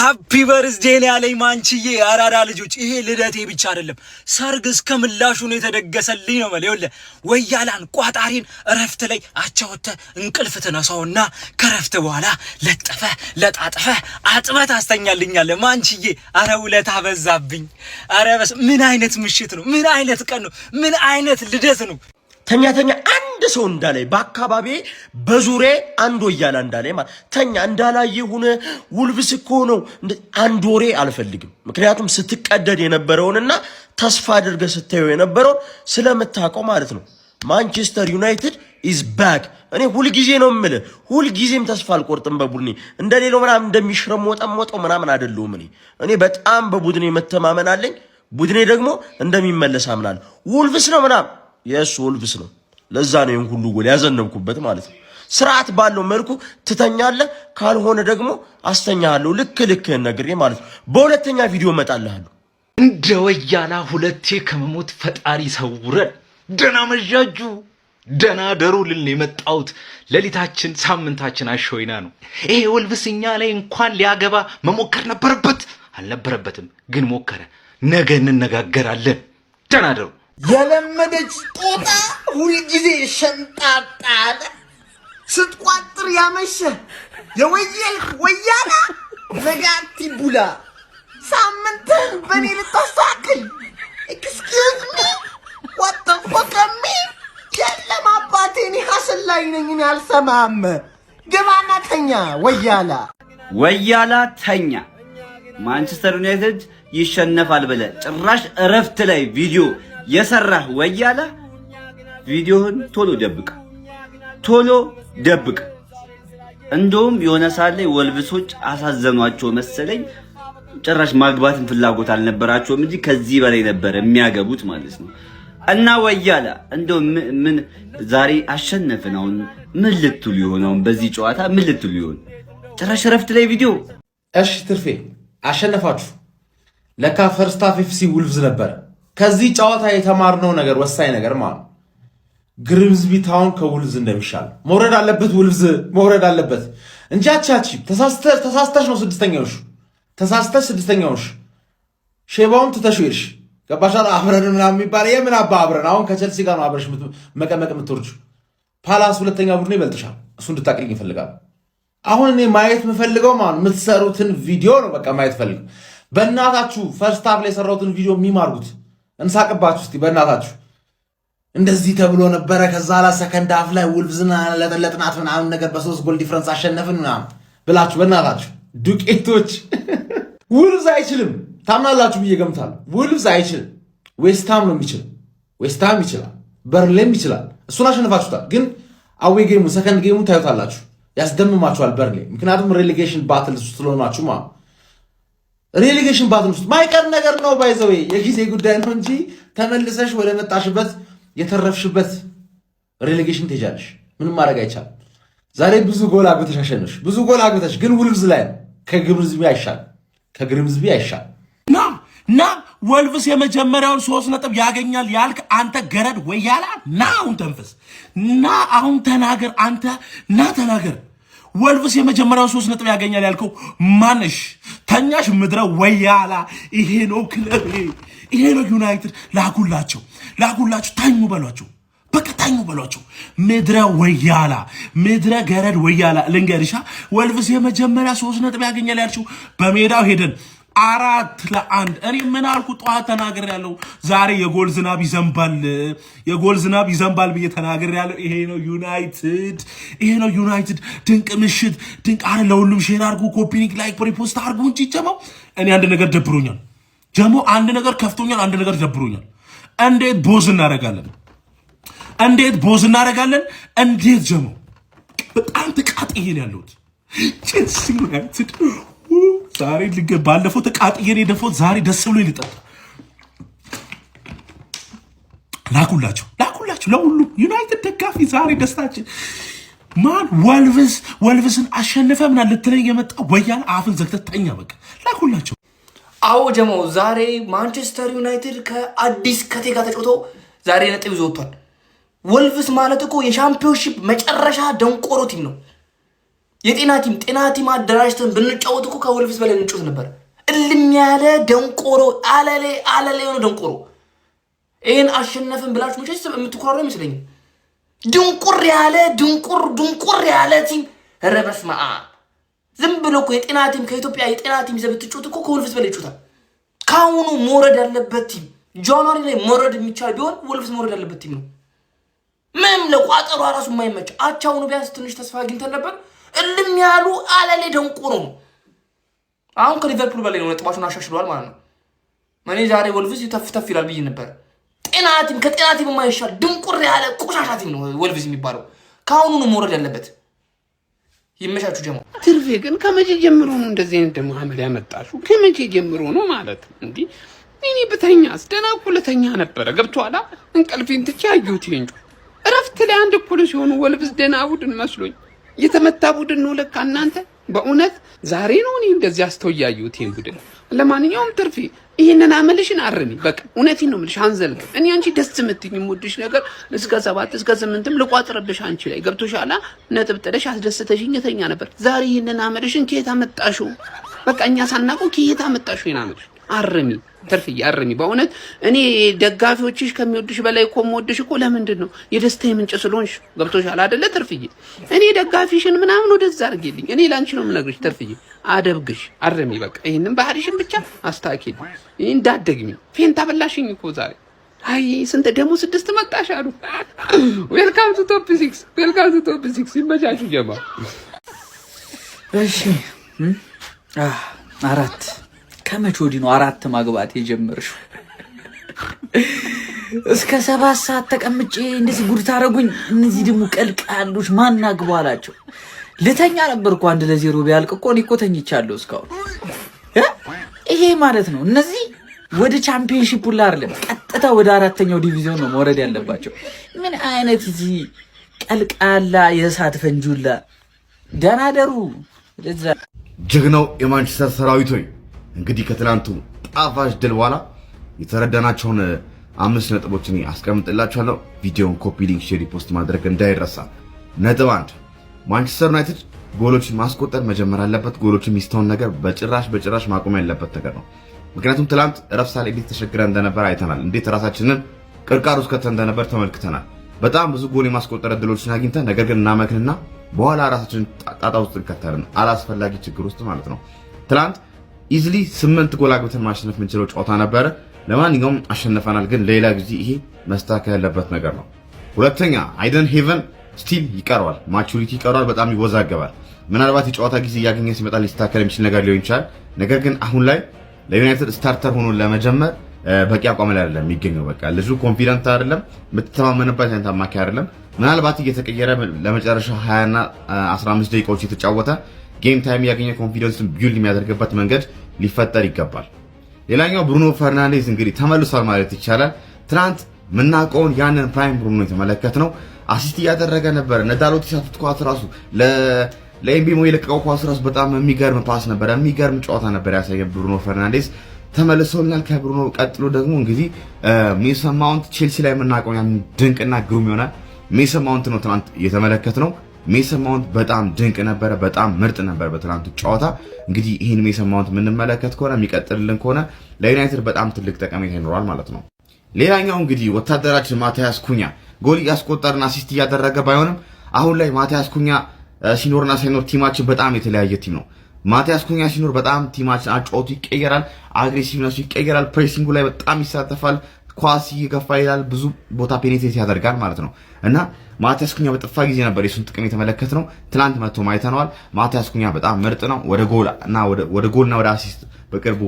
ሃፒ በርዝዴይ ያለኝ ማንቺዬ አራዳ ልጆች ይሄ ልደቴ ብቻ አይደለም ሰርግ እስከ ምላሹ ነው የተደገሰልኝ ነው ማለት ይኸውልህ ወያላን ቋጣሪን እረፍት ላይ አቻውተ እንቅልፍ ተነሳውና ከረፍት በኋላ ለጠፈ ለጣጠፈ አጥበት አስተኛልኛለ ማንቺዬ አረ ውለታ በዛብኝ አረ በስ ምን አይነት ምሽት ነው ምን አይነት ቀን ነው ምን አይነት ልደት ነው ተኛ አንድ ሰው እንዳላይ በአካባቢ በዙሪያ አንድ ወያላ እንዳላይ ማለት ተኛ እንዳላይ ሆነ ውልብስ እኮ ነው አንድ ወሬ አልፈልግም ምክንያቱም ስትቀደድ የነበረውንና ተስፋ አድርገ ስታዩ የነበረውን ስለምታውቀው ማለት ነው ማንቸስተር ዩናይትድ is back እኔ ሁሉ ጊዜ ነው የምልህ ሁሉ ጊዜም ተስፋ አልቆርጥም በቡድኔ እንደሌለው ምናምን እንደሚሽረሞጠው ምናምን አይደለም እኔ በጣም በቡድኔ መተማመን አለኝ ቡድኔ ደግሞ እንደሚመለስ አምናለሁ ውልብስ ነው ምናምን የሱ ወልቭስ ነው ለዛ ነው ይሁን ሁሉ ጎል ያዘነብኩበት ማለት ነው ስርዓት ባለው መልኩ ትተኛለህ ካልሆነ ደግሞ አስተኛሃለሁ ልክ ነግሬ ማለት ነው በሁለተኛ ቪዲዮ መጣልሃለሁ እንደ ወያላ ሁለቴ ከመሞት ፈጣሪ ሰውረን ደና መጃጁ ደና ደሩልን የመጣውት ለሊታችን ሳምንታችን አሾይና ነው ይሄ ወልቭስኛ ላይ እንኳን ሊያገባ መሞከር ነበረበት አልነበረበትም ግን ሞከረ ነገ እንነጋገራለን ደና ደሩ የለመደች ጦጣ ሁሉ ጊዜ ሸንጣጣለ ስትቋጥር ያመሸ ወያላ ዘጋቲ ቡላ ሳምንትን በኔ ልታሳክል excuse me what the fuck me የለም አባቴ እኔ ሐሰን ላይ ነኝ አልሰማም ግባና ተኛ ወያላ ተኛ ማንቸስተር ዩናይትድ ይሸነፋል በለ ጭራሽ እረፍት ላይ ቪዲዮ የሰራህ ወያላ ቪዲዮን ቶሎ ደብቅ እንደውም የሆነ ሰዓት ላይ ወልቭሶች አሳዘኗቸው መሰለኝ ጭራሽ ማግባትን ፍላጎት አልነበራቸውም እንጂ ከዚህ በላይ ነበር የሚያገቡት ማለት ነው እና ወያላ እንደው ምን ዛሬ አሸነፍን አሁን ምን ልትሉ ይሆናው በዚህ ጨዋታ ምን ልትሉ ይሆን ጭራሽ እረፍት ላይ ቪዲዮ እሺ ትርፌ አሸነፋችሁ ለካ ፈርስት ሃፍ ኤፍሲ ውልቭዝ ነበር ከዚህ ጨዋታ የተማርነው ነገር ወሳኝ ነገር ማለት ግሪምዝቢ ታውን ከውልቭዝ እንደሚሻል መውረድ አለበት ውልቭዝ መውረድ አለበት እንጂ አቻቺ ተሳስተሽ ነው ስድስተኛው ሼባውን ትተሽሽ ገባሻል አብረን ምናምን የሚባል የምን አብረን አሁን ከቸልሲ ጋር ነው አብረሽ መቀመቅ የምትወርጁ ፓላስ ሁለተኛ ቡድን ይበልጥሻል እሱ እንድታቀኝ ይፈልጋል አሁን እኔ ማየት የምፈልገው ማለት የምትሰሩትን ቪዲዮ ነው በቃ ማየት ፈልግ በእናታችሁ ፈርስት ሃፍ ላይ የሰራሁትን ቪዲዮ የሚማርጉት እንሳቅባችሁ እስቲ በእናታችሁ እንደዚህ ተብሎ ነበረ ከዛ ላ ሰከንድ ሃፍ ላይ ውልቭዝና ለጥናት ምናምን ነገር በ3 ጎል ዲፈረንስ አሸነፍን ምናምን ብላችሁ በእናታችሁ ዱቄቶች ውልቭዝ አይችልም ታምናላችሁ ብዬ ገምታለሁ ውልቭዝ አይችልም ዌስትሃም ነው የሚችል ዌስትሃም ይችላል በርንሌም ይችላል እሱን አሸነፋችሁታል ግን አዌ ጌሙ ሰከንድ ጌሙ ታዩታላችሁ ያስደምማችኋል በርንሌ ምክንያቱም ሬሌጌሽን ባትል ስለሆናችሁ ማለት ሬሌጌሽን ባትል ውስጥ ማይቀር ነገር ነው ባይዘው የጊዜ ጉዳይ ነው እንጂ ተመልሰሽ ወደ መጣሽበት የተረፍሽበት ሬሌጌሽን ትሄጃለሽ ምንም ማድረግ አይቻልም ዛሬ ብዙ ጎል አግብተሽ አሸነፍሽ ብዙ ጎል አግብተሽ ግን ውልቭዝ ላይ ከግሪምዝቢ አይሻል ና ወልቭስ የመጀመሪያውን 3 ነጥብ ያገኛል ያልክ አንተ ገረድ ወያላ ና አሁን ተንፈስ ና አሁን ተናገር አንተ ና ተናገር ወልቭስ የመጀመሪያውን 3 ነጥብ ያገኛል ያልከው ማነሽ ተኛሽ ምድረ ወያላ ይሄ ነው ክለብ ይሄ ነው ዩናይትድ ላጉላቸው ታኙ በሏቸው በቃ ታኙ በሏቸው ምድረ ወያላ ምድረ ገረድ ወያላ ልንገርሻ ወልቭስ የመጀመሪያ 3 ነጥብ ያገኛል ያልሽው በሜዳው ሄደን 4-1 እኔ ምን አልኩ ጧት ተናግሬያለሁ ዛሬ የጎል ዝናብ ይዘንባል ብዬ ተናግሬያለሁ ይሄ ነው ዩናይትድ ድንቅ ምሽት ድንቅ አረ ለሁሉም ሼር አድርጉ ኮፒ ሊንክ ላይክ ሪፖስት አድርጉ እንጂ ጀማው እኔ አንድ ነገር ደብሮኛል አንድ ነገር ከፍቶኛል አንድ ነገር ደብሮኛል እንዴት ቦዝ እናደርጋለን እንዴት ጀማው በጣም ተቃጥዬ ነው ያለሁት ቼልሲ ዩናይትድ ዛሬ ባለፈው ተቃጥዬ ነው የደፈው ዛሬ ደስ ብሎኝ ልጠጣ ላኩላችሁ ለሁሉ ዩናይትድ ደጋፊ ዛሬ ደስታችን ማን ወልቭስን አሸነፈ ምናምን ልትለኝ የመጣ ወያላ አፍን ዘግተህ ተኛ በቃ ላኩላችሁ አዎ ጀማው ዛሬ ማንቸስተር ዩናይትድ ከአዲስ ከቴጋ ተጫውቶ ዛሬ ነጥብ ይዞ ወጥቷል ወልቭስ ማለት እኮ የሻምፒዮንሺፕ መጨረሻ ደንቆሮ ቲም ነው ጤና ቲም አደራጅተን ብንጫወት እኮ ከወልቭስ በላይ እንጫወት ነበር። እልም ያለ ደንቆሮ አለሌ ነው ደንቆሮ። ይሄን አሸነፍን ብላችሁ መቼስ የምትኮራሩ አይመስለኝም። ድንቁር ያለ ቲም ረበስማ ዝም ብሎ እኮ የጤና ቲም ከኢትዮጵያ የጤና ቲም ይዘህ ብትጫወት እኮ ከወልቭስ በላይ ይጫወታል። ካሁኑ መውረድ ያለበት ቲም ጃንዋሪ ላይ መውረድ የሚቻል ቢሆን ወልቭስ መውረድ ያለበት ቲም ነው። ምንም ለቋጠሯ ራሱ የማይመች አቻውኑ ቢያንስ ትንሽ ተስፋ አግኝተን ነበር። እልም ያሉ አለሌ ደንቆሮ ነው። አሁን ከሊቨርፑል በላይ ነው ነጥባቸውን አሻሽለዋል ማለት ነው። እኔ ዛሬ ወልቭስ ተፍ ይላል ብዬ ነበር። ጤና ቲም ከጤና ቲም የማይሻል ድንቁር ያለ ቆሻሻ ቲም ነው ወልቭስ የሚባለው። ካሁኑ ነው መውረድ ያለበት። ይመሻችሁ ጀማ። ትርፌ ግን ከመቼ ጀምሮ ነው እንደዚህ አይነት ደግሞ ሐመል ያመጣሽው? ከመቼ ጀምሮ ነው ማለት ነው? እንዴ እኔ በተኛስ ደህና እኮ ልተኛ ነበረ። ገብቶሃል? እንቅልፌን ትቼ አየሁት እንጂ እረፍት ላይ አንድ እኩል ሲሆኑ ወልቭስ ደህና ቡድን መስሎኝ የተመታ ቡድን ነው ለካ እናንተ። በእውነት ዛሬ ነው እኔ እንደዚህ አስተውያየሁት ይሄን ቡድን። ለማንኛውም ትርፌ ይሄንን አመልሽን አርሚ። በቃ እውነቴን ነው የምልሽ አንዘልቅ። እኔ አንቺ ደስ የምትይኝ የምወድሽ ነገር እስከ 7 እስከ 8ም ልቋጥርብሽ አንቺ ላይ ገብቶሻል። ነጥብ ጥለሽ አስደስተሽኝ ተኛ ነበር። ዛሬ ይሄንን አመልሽን ከየት አመጣሽው? በቃ እኛ ሳናውቀው ከየት አመጣሽው? ይሄን አመልሽ አርሚ ትርፍዬ አርሚ። በእውነት እኔ ደጋፊዎችሽ ከሚወድሽ በላይ እኮ የምወድሽ እኮ ለምንድን ነው የደስታዬ ምንጭ ስለሆንሽ። ገብቶሻል አይደለ ትርፍዬ? እኔ ደጋፊሽን ምናምን ወደዛ አድርጌልኝ። እኔ ላንቺ ነው የምነግርሽ ትርፍዬ። አደብግሽ አርሚ። በቃ ይሄንን ባህሪሽን ብቻ አስተካክል። ይሄን እንዳትደግሚ። ፌንታ በላሽኝ እኮ ዛሬ። አይ ስንት ደግሞ 6 መጣሽ አሉ። ዌልካም ቱ ቶፕ 6 ዌልካም ቱ ቶፕ 6 ይመቻችሁ ጀማ። እሺ 4 ከመቼ ወዲህ ነው 4 ማግባት የጀመርሽው? እስከ 7 ሰዓት ተቀምጬ እንደዚህ ጉድ ታረጉኝ። እነዚህ ደግሞ ቀልቃሎች ማን አግባ አላቸው። ልተኛ ነበርኩ 1-0 ቢያልቅ እኮ እኔ እኮ ተኝቻለሁ እስካሁን። ይሄ ማለት ነው እነዚህ ወደ ቻምፒዮንሺፕ ሁላ አይደለም ቀጥታ ወደ 4ኛው ዲቪዚዮን ነው መውረድ ያለባቸው። ምን አይነት እዚህ ቀልቃላ የእሳት ፈንጁላ ደናደሩ። ጀግናው የማንቸስተር ሰራዊት ሆይ እንግዲህ ከትላንቱ ጣፋጭ ድል በኋላ የተረዳናቸውን 5 ነጥቦችን አስቀምጥላችኋለሁ። ቪዲዮውን ኮፒ ሊንክ፣ ሼር፣ ፖስት ማድረግ እንዳይረሳ። ነጥብ 1 ማንቸስተር ዩናይትድ ጎሎችን ማስቆጠር መጀመር አለበት። ጎሎችን ሚስተውን ነገር በጭራሽ ማቆም ያለበት ነገር ነው። ምክንያቱም ትላንት ረፍት ላይ እንዴት ተሸግረን እንደነበር አይተናል። እንዴት ራሳችንን ቅርቃር ውስጥ ከተን እንደነበር ተመልክተናል። በጣም ብዙ ጎል የማስቆጠር እድሎችን አግኝተን ነገር ግን እናመክንና በኋላ ራሳችንን ጣጣ ውስጥ እንከተልን፣ አላስፈላጊ ችግር ውስጥ ማለት ነው። ትላንት ኢዝሊ 8 ጎል አግብተን ማሸነፍ የምንችለው ጨዋታ ነበረ። ለማንኛውም አሸነፈናል፣ ግን ሌላ ጊዜ ይሄ መስተካከል ያለበት ነገር ነው። ሁለተኛ አይደን ሄቨን ስቲል ይቀረዋል፣ ማቹሪቲ ይቀረዋል፣ በጣም ይወዛገባል። ምናልባት የጨዋታ ጊዜ እያገኘ ሲመጣ ሊስተካከል የሚችል ነገር ሊሆን ይችላል። ነገር ግን አሁን ላይ ለዩናይትድ ስታርተር ሆኖ ለመጀመር በቂ አቋም ላይ አይደለም የሚገኘው። በቃ ልጁ ኮንፊደንት አይደለም፣ የምትተማመንበት አይነት አማካይ አይደለም። ምናልባት እየተቀየረ ለመጨረሻ 20 እና 15 ደቂቃዎች የተጫወተ ጌም ታይም ያገኘ ኮንፊደንስን ቢልድ የሚያደርግበት መንገድ ሊፈጠር ይገባል። ሌላኛው ብሩኖ ፈርናንዴዝ እንግዲህ ተመልሷል ማለት ይቻላል። ትናንት ምናውቀውን ያንን ፕራይም ብሩኖ የተመለከትነው አሲስት እያደረገ ነበር። ነዳሎት ሲያቱት ኳስ ራሱ ለኤምቢሞ የለቀቀው ኳስ ራሱ በጣም የሚገርም ፓስ ነበር፣ የሚገርም ጨዋታ ነበር ያሳየን ብሩኖ ፈርናንዴዝ። ተመልሶልናል። ከብሩኖ ቀጥሎ ደግሞ እንግዲህ ሜሰን ማውንት ቼልሲ ላይ የምናውቀው ያን ድንቅና ግሩም ይሆናል ሜሰን ማውንት ነው ትናንት የተመለከትነው። ሜሰን ማውንት በጣም ድንቅ ነበረ፣ በጣም ምርጥ ነበር በትናንቱ ጨዋታ። እንግዲህ ይህን ሜሰን ማውንት የምንመለከት ከሆነ የሚቀጥልልን ከሆነ ለዩናይትድ በጣም ትልቅ ጠቀሜታ ይኖራል ማለት ነው። ሌላኛው እንግዲህ ወታደራችን ማቲያስ ኩኛ ጎል እያስቆጠርና አሲስት እያደረገ ባይሆንም አሁን ላይ ማቲያስ ኩኛ ሲኖርና ሳይኖር ቲማችን በጣም የተለያየ ቲም ነው። ማቲያስ ኩኛ ሲኖር በጣም ቲማችን አጫወቱ ይቀየራል፣ አግሬሲቭነሱ ይቀየራል፣ ፕሬሲንጉ ላይ በጣም ይሳተፋል፣ ኳስ ይገፋ ይላል፣ ብዙ ቦታ ፔኔትሬት ያደርጋል ማለት ነው እና ማቲያስ ኩኛ በጠፋ ጊዜ ነበር የሱን ጥቅም የተመለከትነው። ትናንት መጥቶ ማይተነዋል። ማቲያስ ኩኛ በጣም ምርጥ ነው። ወደ ጎልና ወደ አሲስት በቅርቡ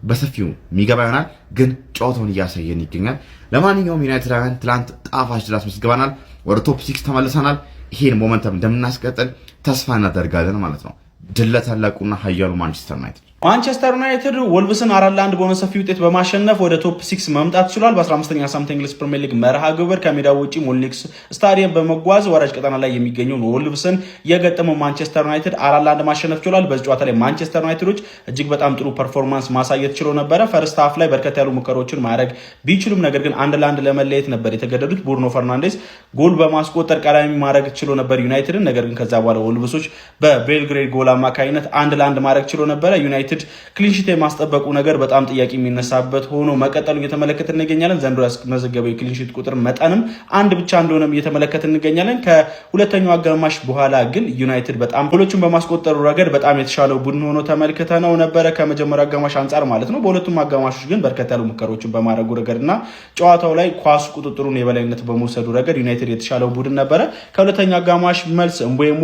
በሰፊው የሚገባ ይሆናል፣ ግን ጨዋታውን እያሳየን ይገኛል። ለማንኛውም ዩናይትዳውያን ትናንት ጣፋጭ ድል አስመዝግበናል፣ ወደ ቶፕ 6 ተመልሰናል። ይሄን ሞመንተም እንደምናስቀጥል ተስፋ እናደርጋለን ማለት ነው። ድል ለታላቁና ኃያሉ ማንቸስተር ዩናይትድ። ማንቸስተር ዩናይትድ ወልቭስን 4-1 በሆነ ሰፊ ውጤት በማሸነፍ ወደ ቶፕ 6 መምጣት ችሏል። በ15ኛ ሳምንት እንግሊዝ ፕሪሚየር ሊግ መርሃ ግብር ከሜዳው ውጪ ሞሊኒክስ ስታዲየም በመጓዝ ወራጅ ቀጠና ላይ የሚገኘው ወልቭስን የገጠመው ማንቸስተር ዩናይትድ 4-1 ማሸነፍ ችሏል። በዚህ ጨዋታ ላይ ማንቸስተር ዩናይትዶች እጅግ በጣም ጥሩ ፐርፎርማንስ ማሳየት ችሎ ነበረ። ፈርስት ሃፍ ላይ በርከት ያሉ ሙከራዎችን ማድረግ ቢችሉም ነገር ግን 1-1 ለመለየት ነበር የተገደዱት። ብሩኖ ፈርናንዴስ ጎል በማስቆጠር ቀዳሚ ማድረግ ችሎ ነበር ዩናይትድን። ነገር ግን ከዛ በኋላ ወልቭሶች በቤልግሬድ ጎል አማካኝነት 1-1 ማድረግ ችሎ ነበረ። ዩናይትድ ክሊንሺት የማስጠበቁ ነገር በጣም ጥያቄ የሚነሳበት ሆኖ መቀጠሉ እየተመለከትን እንገኛለን። ዘንድሮ ያስመዘገበው የክሊንሺት ቁጥር መጠንም አንድ ብቻ እንደሆነም እየተመለከትን እንገኛለን። ከሁለተኛው አጋማሽ በኋላ ግን ዩናይትድ በጣም ጎሎችን በማስቆጠሩ ረገድ በጣም የተሻለው ቡድን ሆኖ ተመልክተነው ነበረ ከመጀመሪያው አጋማሽ አንጻር ማለት ነው። በሁለቱም አጋማሾች ግን በርከት ያሉ ሙከራዎችን በማድረጉ ረገድና ጨዋታው ላይ ኳስ ቁጥጥሩን የበላይነት በመውሰዱ ረገድ ዩናይትድ የተሻለው ቡድን ነበረ። ከሁለተኛው አጋማሽ መልስ እምቦሞ፣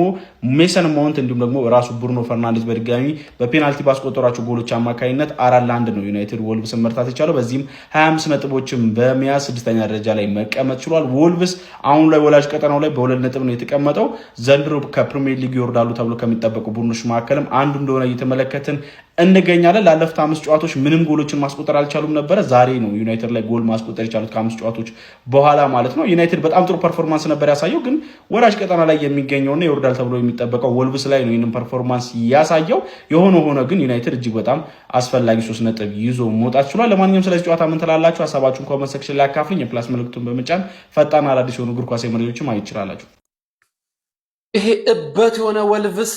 ሜሰን ማውንት እንዲሁም ደግሞ ራሱ ብሩኖ ፈርናንዴዝ በድጋሚ በፔናልቲ ባስቆጠሯቸው ጎሎች አማካኝነት 4-1 ነው ዩናይትድ ወልቭስን መርታት የቻለው። በዚህም 25 ነጥቦችን በመያዝ 6ኛ ደረጃ ላይ መቀመጥ ችሏል። ወልቭስ አሁን ላይ ወላጅ ቀጠናው ላይ በ2 ነጥብ ነው የተቀመጠው። ዘንድሮ ከፕሪሚየር ሊግ ይወርዳሉ ተብሎ ከሚጠበቁ ቡድኖች መካከልም አንዱ እንደሆነ እየተመለከትን እንገኛለን። ላለፉት 5 ጨዋታዎች ምንም ጎሎችን ማስቆጠር አልቻሉም ነበረ። ዛሬ ነው ዩናይትድ ላይ ጎል ማስቆጠር የቻሉት ከ5 ጨዋታዎች በኋላ ማለት ነው። ዩናይትድ በጣም ጥሩ ፐርፎርማንስ ነበር ያሳየው፣ ግን ወራጅ ቀጠና ላይ የሚገኘውና ይወርዳል ተብሎ የሚጠበቀው ወልቭስ ላይ ነው ይህንን ፐርፎርማንስ ያሳየው። የሆነ ሆኖ ግን ዩናይትድ እጅግ በጣም አስፈላጊ 3 ነጥብ ይዞ መውጣት ችሏል። ለማንኛውም ስለዚህ ጨዋታ ምን ትላላችሁ? ሀሳባችሁን ኮሜንት ሴክሽን ላይ አካፍሉኝ። የፕላስ ምልክቱን በመጫን ፈጣን አዳዲስ የሆኑ እግር ኳስ መረጃዎችን ማየት ትችላላችሁ። ይሄ እበት የሆነ ወልቭስ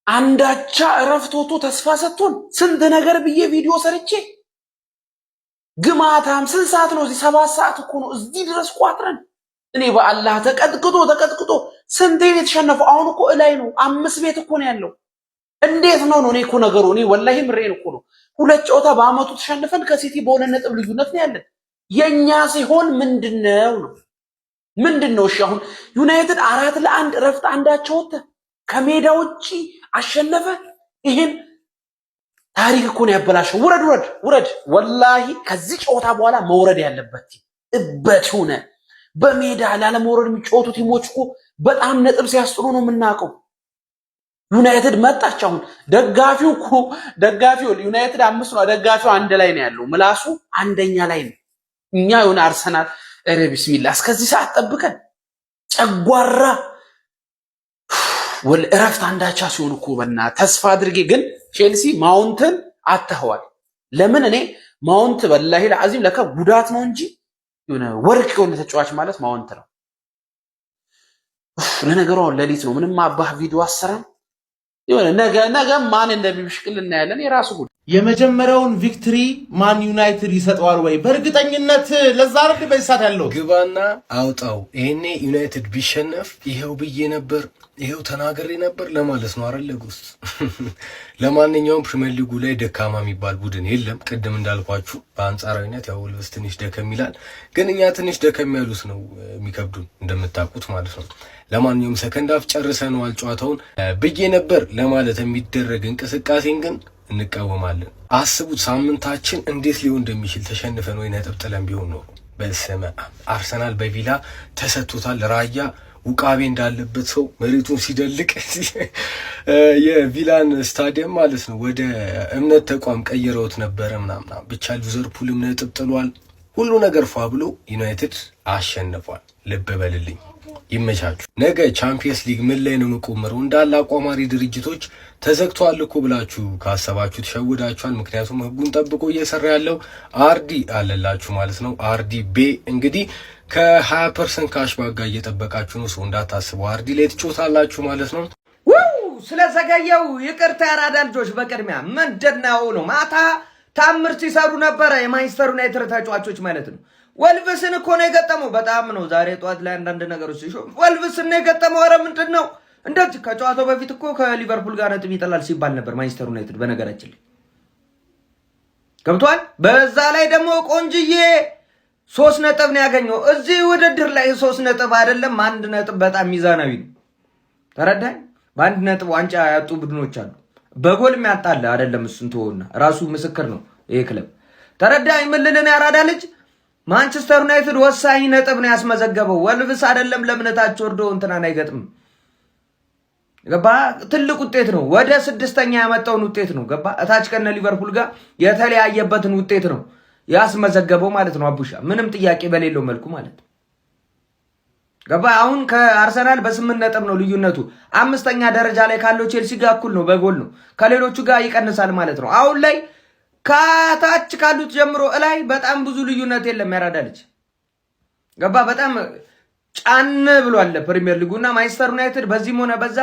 አንዳቻ እረፍት ወጥቶ ተስፋ ሰጥቶን ስንት ነገር ብዬ ቪዲዮ ሰርቼ ግማታም ስንት ሰዓት ነው? እዚህ 7 ሰዓት እኮ ነው እዚህ ድረስ ቋጥረን። እኔ በአላህ ተቀጥቅጦ ስንቴ የተሸነፈው። አሁን እኮ እላይ ነው 5 ቤት እኮ ነው ያለው። እንዴት ነው እኔ እኮ ነገሩ እኔ ወላሂ ምሬን እኮ ነው። 2 ጨዋታ በአመቱ ተሸንፈን ከሲቲ በ2 ነጥብ ልዩነት ነው ያለን። የኛ ሲሆን ምንድነው? እሺ አሁን ዩናይትድ 4-1 እረፍት አንዳቸው ወጣ ከሜዳ ውጪ አሸነፈ። ይሄን ታሪክ እኮ ነው ያበላሸው። ውረድ። ወላሂ ከዚህ ጨዋታ በኋላ መውረድ ያለበት እበት ሆነ። በሜዳ ላለመውረድ የሚጫወቱ ቲሞች እኮ በጣም ነጥብ ሲያስጥሉ ነው የምናውቀው። ዩናይትድ መጣች። አሁን ደጋፊው ዩናይትድ 5 ነው፣ ደጋፊው 1 ላይ ነው ያለው። ምላሱ 1ኛ ላይ ነው። እኛ የሆነ አርሰናል ኧረ ቢስሚላህ እስከዚህ ሰዓት ጠብቀን ጨጓራ እረፍት አንዳቻ ሲሆን እኮ በእናትህ ተስፋ አድርጌ። ግን ቼልሲ ማውንትን አተኸዋል። ለምን እኔ ማውንት ወላሂ ለአዚም ለካ ጉዳት ነው እንጂ የሆነ ወርቅ የሆነ ተጫዋች ማለት ማውንት ነው። ለነገሩ አሁን ሌሊት ነው ምንም አባህ ቪዲዮ አሰራም። የሆነ ነገ ማን እንደሚብሽቅል እናያለን። የራሱ ጉዳይ። የመጀመሪያውን ቪክትሪ ማን ዩናይትድ ይሰጠዋል ወይ? በእርግጠኝነት ለዛ አይደል በዚህ ሰዓት ያለው ግባና አውጣው። ይሄኔ ዩናይትድ ቢሸነፍ ይሄው ብዬ ነበር ይሄው ተናግሬ ነበር ለማለት ነው አይደል ጉስ። ለማንኛውም ፕሪሚየር ሊጉ ላይ ደካማ የሚባል ቡድን የለም። ቅድም እንዳልኳችሁ በአንጻራዊነት ያው ወልቭስ ትንሽ ደከም ይላል፣ ግን እኛ ትንሽ ደከም ያሉት ነው የሚከብዱን እንደምታውቁት ማለት ነው። ለማንኛውም ሰከንድ አፍ ጨርሰነዋል ጨዋታውን ብዬ ነበር ለማለት የሚደረግ እንቅስቃሴን ግን እንቃወማለን። አስቡት ሳምንታችን እንዴት ሊሆን እንደሚችል ተሸንፈን ወይ ነጥብ ጥለን ቢሆን ነው። በስመ አብ አርሰናል በቪላ ተሰጥቶታል። ራያ ውቃቤ እንዳለበት ሰው መሬቱን ሲደልቅ የቪላን ስታዲየም ማለት ነው ወደ እምነት ተቋም ቀይረውት ነበረ ምናምና። ብቻ ሊቨርፑልም ነጥብ ጥሏል። ሁሉ ነገር ፏ ብሎ ዩናይትድ አሸንፏል። ልብ በልልኝ። ይመቻችሁ። ነገ ቻምፒየንስ ሊግ ምን ላይ ነው የምቆመረው? እንዳለ አቋማሪ ድርጅቶች ተዘግቷል እኮ ብላችሁ ካሰባችሁ ተሸውዳችኋል። ምክንያቱም ህጉን ጠብቆ እየሰራ ያለው አርዲ አለላችሁ ማለት ነው። አርዲ ቤ እንግዲህ ከ20% ካሽባክ ጋር እየጠበቃችሁ ነው። ሰው እንዳታስቡ አርዲ ላይ ትጮታላችሁ ማለት ነው። ስለዘገየው ይቅርታ ያራዳ ልጆች። በቅድሚያ ምንድነው ነው ማታ ታምር ሲሰሩ ነበረ የማንቸስተር ዩናይትድ ተጫዋቾች ማለት ነው። ወልቭስን እኮ ነው የገጠመው። በጣም ነው ዛሬ ጠዋት ላይ አንዳንድ ነገሮች ሲሾም ወልቭስን ነው የገጠመው። ኧረ ምንድን ነው እንደዚህ? ከጨዋታው በፊት እኮ ከሊቨርፑል ጋር ነጥብ ይጥላል ሲባል ነበር ማንቸስተር ዩናይትድ። በነገራችን ላይ ገብቷል። በዛ ላይ ደግሞ ቆንጅዬ 3 ነጥብ ነው ያገኘው እዚህ ውድድር ላይ። 3 ነጥብ አይደለም 1 ነጥብ በጣም ሚዛናዊ ነው። ተረዳኝ። በ1 ነጥብ ዋንጫ ያጡ ቡድኖች አሉ። በጎል የሚያጣለ አይደለም። እሱን ተወውና ራሱ ምስክር ነው ይሄ ክለብ። ተረዳኝ። ምልልን ያራዳ ልጅ ማንቸስተር ዩናይትድ ወሳኝ ነጥብ ነው ያስመዘገበው። ወልቭስ አይደለም ለእምነታቸው ወርዶ እንትናን አይገጥም። ገባ ትልቅ ውጤት ነው። ወደ 6ኛ ያመጣውን ውጤት ነው ገባ እታች ከነ ሊቨርፑል ጋር የተለያየበትን ውጤት ነው ያስመዘገበው ማለት ነው። አቡሻ ምንም ጥያቄ በሌለው መልኩ ማለት ገባ አሁን ከአርሰናል በ8 ነጥብ ነው ልዩነቱ። 5ኛ ደረጃ ላይ ካለው ቼልሲ ጋር እኩል ነው በጎል ነው ከሌሎቹ ጋር ይቀንሳል ማለት ነው። አሁን ላይ ከታች ካሉት ጀምሮ ላይ በጣም ብዙ ልዩነት የለም ያራዳልች ገባ በጣም ጫን ብሏል ፕሪሚየር ሊጉና ማንቸስተር ዩናይትድ በዚህም ሆነ በዛ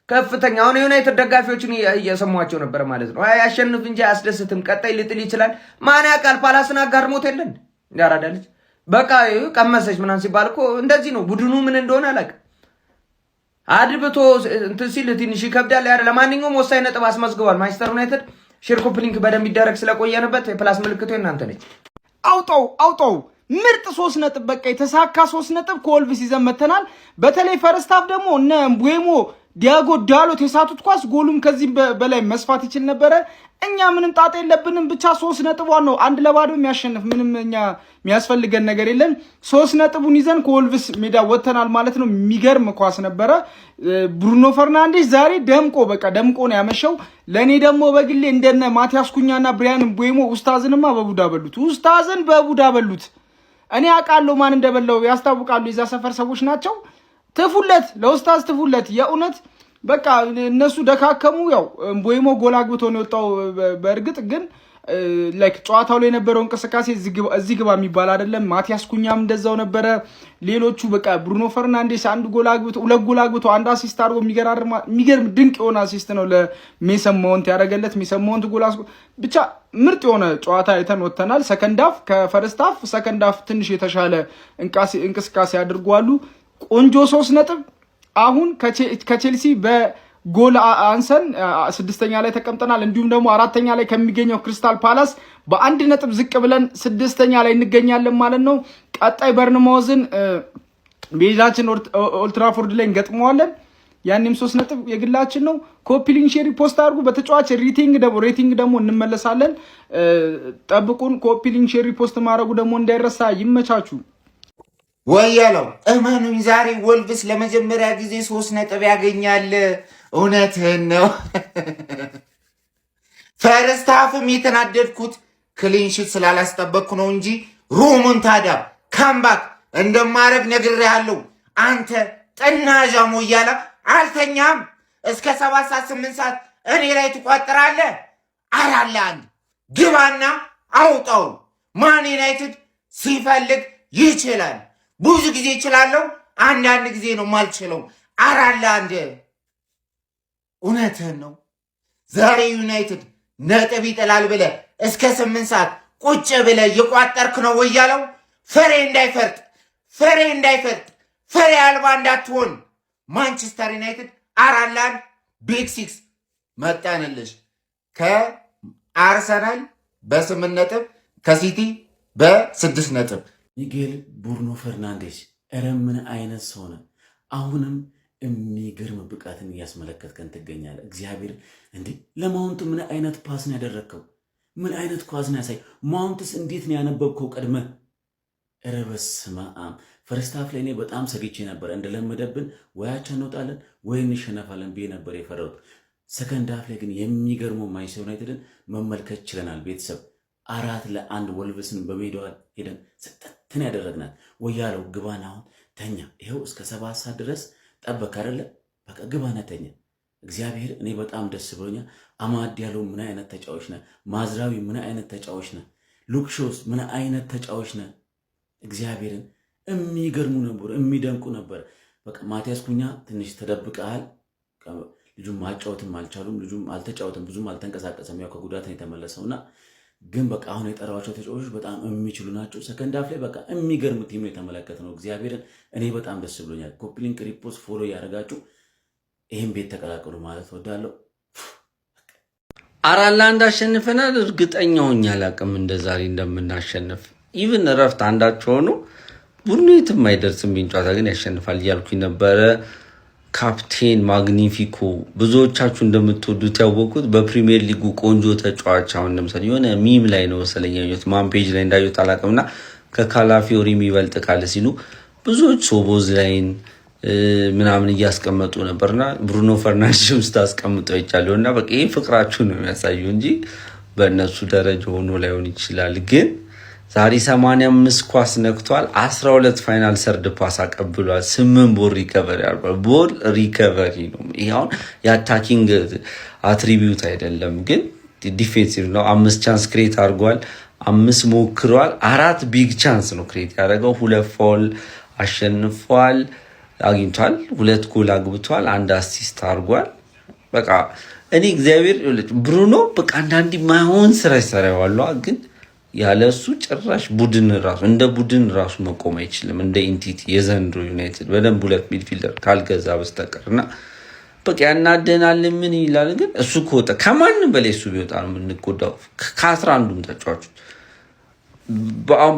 ከፍተኛ አሁን የዩናይትድ ደጋፊዎችን እየሰሟቸው ነበር ማለት ነው። ያሸንፍ እንጂ አያስደስትም ቀጣይ ሊጥል ይችላል ማን ያውቃል ፓላስን አጋርሞት የለን ያራዳልች በቃ ቀመሰች ምናምን ሲባል እኮ እንደዚህ ነው ቡድኑ ምን እንደሆነ አላውቅም አድብቶ እንትን ሲል ትንሽ ይከብዳል ያረ ለማንኛውም ወሳኝ ነጥብ አስመዝግቧል ማንቸስተር ዩናይትድ ሼር ኮፕሊንክ በደም ይደረግ ስለቆየንበት የፕላስ ምልክቱ እናንተ ነች አውጣው ምርጥ 3 ነጥብ በቃ የተሳካ 3 ነጥብ ከወልቭስ ይዘን መተናል በተለይ ፈርስት ሃፍ ደግሞ እነ ምቡሞ ዲያጎ ዳሎት የሳቱት ኳስ ጎሉም ከዚህ በላይ መስፋት ይችል ነበር እኛ ምንም ጣጣ የለብንም ብቻ 3 ነጥቧን ነው 1-0 የሚያሸንፍ ምንም እኛ የሚያስፈልገን ነገር የለም 3 ነጥቡን ይዘን ከወልቭስ ሜዳ ወተናል ማለት ነው የሚገርም ኳስ ነበር ብሩኖ ፈርናንዴዝ ዛሬ ደምቆ ነው ያመሸው ለኔ ደግሞ በግሌ እንደነ ማቲያስ ኩኛና ብሪያን ምቡሞ ኡስታዝንማ በቡዳ በሉት እኔ አውቃለሁ ማን እንደበላው ያስታውቃሉ የዛ ሰፈር ሰዎች ናቸው ትፉለት ለኡስታዝ ትፉለት የኡነት በቃ እነሱ ደካከሙ ያው ምቡሞ ጎል አግብቶ ነው የወጣው በእርግጥ ግን ላይክ ጨዋታው ላይ የነበረው እንቅስቃሴ እዚህ ግባ የሚባል አይደለም ማቲያስ ኩኛም እንደዛው ነበረ ሌሎቹ በቃ ብሩኖ ፈርናንዴስ 1 ጎል አግብቶ 2 ጎል አግብቶ 1 አሲስት አድርጎ የሚገርም ድንቅ የሆነ አሲስት ነው ለሜሰን ማውንት ያደረገለት ሜሰን ማውንት ጎል ብቻ ምርጥ የሆነ ጨዋታ አይተን ወተናል ሰከንድ ሃፍ ከፈርስት ሃፍ ሰከንድ ሃፍ ትንሽ የተሻለ እንቅስቃሴ አድርጓሉ ቆንጆ 3 ነጥብ አሁን ከቼልሲ በጎል አንሰን 6ኛ ላይ ተቀምጠናል እንዲሁም ደግሞ 4ኛ ላይ ከሚገኘው ክሪስታል ፓላስ በ1 ነጥብ ዝቅ ብለን 6ኛ ላይ እንገኛለን ማለት ነው ቀጣይ በርንማውዝን ቤዛችን ኦልድ ትራፎርድ ላይ እንገጥመዋለን ያንንም 3 ነጥብ የግላችን ነው ኮፒ ሊንክ ሼር ፖስት አድርጉ በተጫዋች ሬቲንግ ደግሞ እንመለሳለን ጠብቁን ኮፒ ሊንክ ሼር ፖስት ማድረጉ ደግሞ እንዳይረሳ ይመቻቹ ወያለው እመኑኝ ዛሬ ወልቭስ ለመጀመሪያ ጊዜ 3 ነጥብ ያገኛል እውነትህን ነው ፈርስት ሃፍም የተናደድኩት ክሊንሺት ስላላስጠበቅኩ ነው እንጂ ሮሞንታዳ ካምባክ እንደማረግ ነግሬሃለሁ አንተ ጠናዣ ሞያላ አልተኛም እስከ 7 ሰዓት 8 ሰዓት እኔ ላይ ትቋጥራለህ 4-1 ግባና አውጣው ማን ዩናይትድ ሲፈልግ ይችላል ብዙ ጊዜ ይችላልው አንዳንድ ጊዜ ነው ማልችለው 4-1 እውነትህን ነው ዛሬ ዩናይትድ ነጥብ ይጥላል ብለ እስከ 8 ሰዓት ቁጭ ብለ ይቋጠርክ ነው ወያለው ፍሬ እንዳይፈርጥ ፍሬ አልባ እንዳትሆን ማንቸስተር ዩናይትድ 4-1 ቢግ 6 መጣንልሽ ከአርሰናል በ8 ነጥብ ከሲቲ በ6 ነጥብ ሚጌል ብሩኖ ፈርናንዴዝ ምን አይነት ሰው ነው አሁንም የሚገርም ብቃትን እያስመለከትከን ትገኛለህ እግዚአብሔር እንዴ ለማውንት ምን አይነት ፓስ ነው ያደረከው ምን አይነት ኳስ ነው ያሳይ ማውንትስ እንዴት ነው ያነበብከው ቀድመ በስመ አብ ፈርስት ሃፍ ላይ እኔ በጣም ሰግቼ ነበር እንደለመደብን ወያችን እንወጣለን ወይ እንሸነፋለን ብዬ ነበር የፈራሁት ሰከንድ ሃፍ ላይ ግን የሚገርመው ማንቸስተር ዩናይትድን መመልከት ችለናል ቤተሰብ 4-1 ወልቭስን በሜዳው ሄደን ሰጠትን ያደረግናል ወያለው ግባና አሁን ተኛ ይሄው እስከ 7 ሰዓት ድረስ ጠበቅ አይደለ በቃ ግባና ተኛ እግዚአብሔር እኔ በጣም ደስ ብሎኛል አማድ ያለው ምን አይነት ተጫዋች ነው ማዝራዊ ምን አይነት ተጫዋች ነው ሉክሾስ ምን አይነት ተጫዋች ነው እግዚአብሔርን የሚገርሙ ነበር የሚደንቁ ነበር በቃ ማቲያስ ኩኛ ትንሽ ተደብቀሃል ልጁም ማጫወትም አልቻሉም ልጁም አልተጫወተም ብዙም አልተንቀሳቀሰም ያው ከጉዳት ነው የተመለሰውና ግን በቃ አሁን የጠራዋቸው ተጫዋቾች በጣም የሚችሉ ናቸው ሰከንድ ሃፍ ላይ በቃ የሚገርም ቲም ነው የተመለከተነው እግዚአብሔርን እኔ በጣም ደስ ብሎኛል ኮፒ ሊንክ ሪፖስት ፎሎ ያደርጋችሁ ይሄን ቤት ተቀላቀሉ ማለት ወዳለው 4-1 አሸንፈናል እርግጠኛ ሆኜ አላቅም እንደዛሬ እንደምናሸንፍ ኢቭን ረፍት አንዳቸው ነው ቡድኑ የትም አይደርስም ቢንጫታ ግን ያሸንፋል እያልኩኝ ነበረ ካፕቴን ማግኒፊኮ ብዙዎቻችሁ እንደምትወዱት ያወቁት በፕሪሚየር ሊጉ ቆንጆ ተጫዋች አሁን ለምሳሌ የሆነ ሚም ላይ ነው ስለኛዩት ማን ፔጅ ላይ እንዳዩት አላቀምና ከካላፊዮሪ የሚበልጥ ካለ ሲሉ ብዙዎች ሶቦዝ ላይን ምናምን እያስቀመጡ ነበርና ብሩኖ ፈርናንዴዝ ውስጥ አስቀምጠው ይቻለው እና በቃ ይሄ ፍቅራችሁ ነው የሚያሳየው እንጂ በእነሱ ደረጃ ሆኖ ላይሆን ይችላል። ግን ዛሬ 85 ኳስ ነክቷል። 12 ፋይናል ሰርድ ፓስ አቀብሏል። 8 ቦል ሪከቨሪ አድርጓል። ቦል ሪከቨሪ ነው። ይሄው የአታኪንግ አትሪቢዩት አይደለም፣ ግን ዲፌንሲቭ ነው። 5 ቻንስ ክሬት አድርጓል። 5 ሞክሯል። 4 ቢግ ቻንስ ነው ክሬት ያደረገው። 2 ፋውል አሸንፏል አግኝቷል። 2 ጎል አግብቷል። 1 አሲስት አድርጓል። በቃ እኔ እግዚአብሔር ብሩኖ በቃ አንዳንዴ ማይሆን ስራ ይሰራዋል፣ ግን ያለሱ ጭራሽ ቡድን ራሱ እንደ ቡድን ራሱ መቆም አይችልም። እንደ ኢንቲቲ የዘንድሮ ዩናይትድ በደንብ 2 ሚድፊልደር ካልገዛ በስተቀርና በቃ ያናደናል። ምን ይላል ግን እሱ ከወጣ ከማንም በላይ እሱ ቢወጣ ነው የምንጎዳው። ከ11ዱም ተጫዋቾች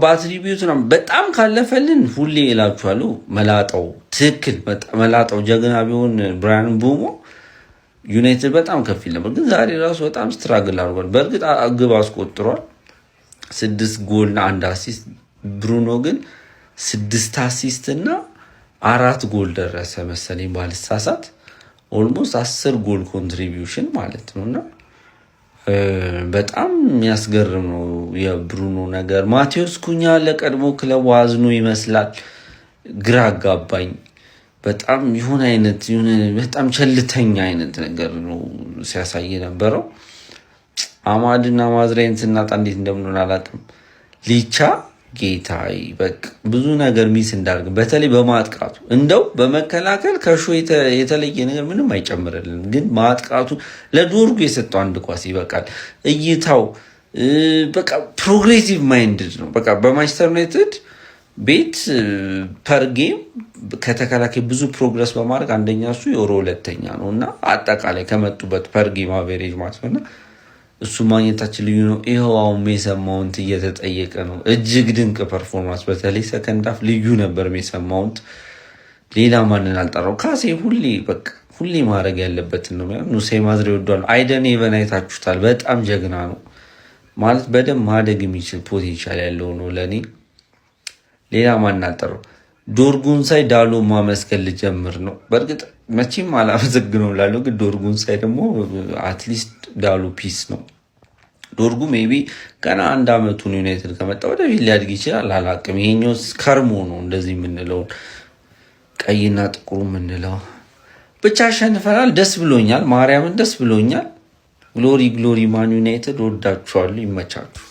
በአትሪቢዩት ነው በጣም ካለፈልን ሁሌ እላችኋለሁ መላጣው ትክክል መላጣው ጀግና ቢሆን ብራያን ምቡሞ ዩናይትድ በጣም ከፍ ይል ነበር። ግን ዛሬ ራሱ በጣም ስትራግል አድርጓል። በእርግጥ ግብ አስቆጥሯል፣ 6 ጎልና 1 አሲስት። ብሩኖ ግን 6 አሲስት እና 4 ጎል ደረሰ መሰለኝ ባልሳሳት። ኦልሞስት 10 ጎል ኮንትሪቢዩሽን ማለት ነውና በጣም የሚያስገርም ነው የብሩኖ ነገር። ማቴዎስ ኩኛ ለቀድሞ ክለቡ አዝኖ ይመስላል። ግራ አጋባኝ። በጣም የሆነ አይነት በጣም ቸልተኛ አይነት ነገር ነው ሲያሳይ ነበረው። አማድና ማዝራይን ስናጣ እንዴት እንደምንሆን አላውቅም። ሊቻ ጌታይ በቃ ብዙ ነገር ሚስ እንዳርግ፣ በተለይ በማጥቃቱ እንደው በመከላከል ከሾ የተለየ ነገር ምንም አይጨምርልንም። ግን ማጥቃቱ ለዶርጉ የሰጠው 1 ኳስ ይበቃል። እይታው በቃ ፕሮግሬሲቭ ማይንድድ ነው። በቃ በማንቸስተር ዩናይትድ ቤት ፐር ጌም ከተከላካይ ብዙ ፕሮግረስ በማድረግ አንደኛ እሱ የወሮ 2ኛ ነው እና አጠቃላይ ከመጡበት ፐር ጌም አቬሬጅ ማለት ነውና እሱ ማግኘታችን ልዩ ነው። ይኸው አሁን ሜሰን ማውንት እየተጠየቀ ነው። እጅግ ድንቅ ፐርፎርማንስ፣ በተለይ ሰከንድ ሃፍ ልዩ ነበር ሜሰን ማውንት። ሌላ ማንን አልጠራው። ካሴ ሁሌ ማድረግ ያለበትን ነው። ኑሴ ማዝሬ ወዷል። አይደን ኢቨን አይታችሁታል። በጣም ጀግና ነው ማለት በደንብ ማደግ የሚችል ፖቴንሻል ያለው ነው ለኔ። ሌላ ማንን አልጠራው። ዶርጉን ሳይ ዳሎ ማመስገን ልጀምር ነው። በእርግጥ መቼም አላመሰግነው ላለው፣ ግን ዶርጉን ሳይ ደግሞ አትሊስት ዳሎ ፒስ ነው። ዶርጉ ሜቢ ገና 1 ዓመቱን ዩናይትድ ከመጣ ወደፊት ሊያድግ ይችላል፣ አላቅም። ይሄኛው ከርሞ ነው እንደዚህ የምንለውን ቀይና ጥቁሩ የምንለው። ብቻ አሸንፈናል። ደስ ብሎኛል። ማርያምን ደስ ብሎኛል። ግሎሪ ግሎሪ ማን ዩናይትድ። ወዳችኋለሁ። ይመቻችሁ።